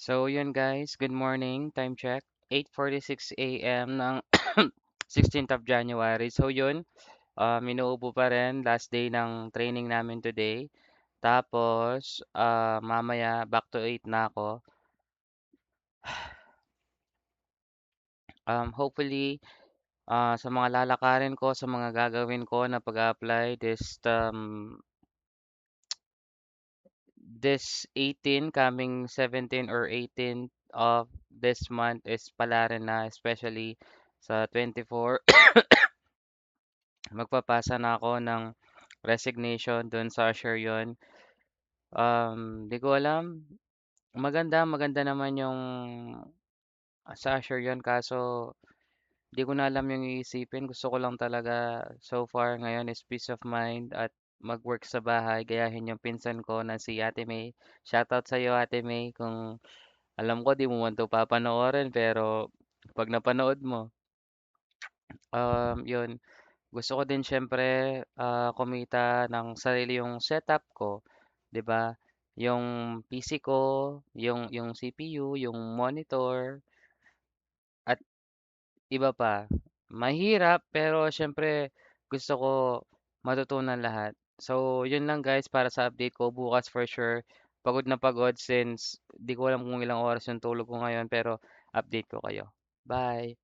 So yun guys, good morning, time check, 8:46 a.m. ng 16th of January. So yun, inuubo pa rin, last day ng training namin today. Tapos, mamaya back to 8 na ako. Hopefully, sa mga lalakarin ko, sa mga gagawin ko na pag-apply this 18 coming 17 or 18 of this month is pala rin na, especially sa 24. Magpapasa na ako ng resignation dun sa Asher yun. Di ko alam. Maganda, maganda naman yung sa Asher yun, kaso di ko na alam yung iisipin. Gusto ko lang talaga so far ngayon is peace of mind at mag-work sa bahay. Gayahin yung pinsan ko na si Ate May. Shoutout sa iyo, Ate May. Kung alam ko di mo man to papanoorin, pero pag napanood mo, yun. Gusto ko din siyempre, kumita ng sarili yung setup ko, 'di ba? Yung PC ko, yung CPU, yung monitor, at iba pa. Mahirap pero siyempre gusto ko matutunan lahat. So, yun lang guys para sa update ko. Bukas for sure, pagod na pagod since di ko alam kung ilang oras yung tulog ko ngayon pero update ko kayo. Bye!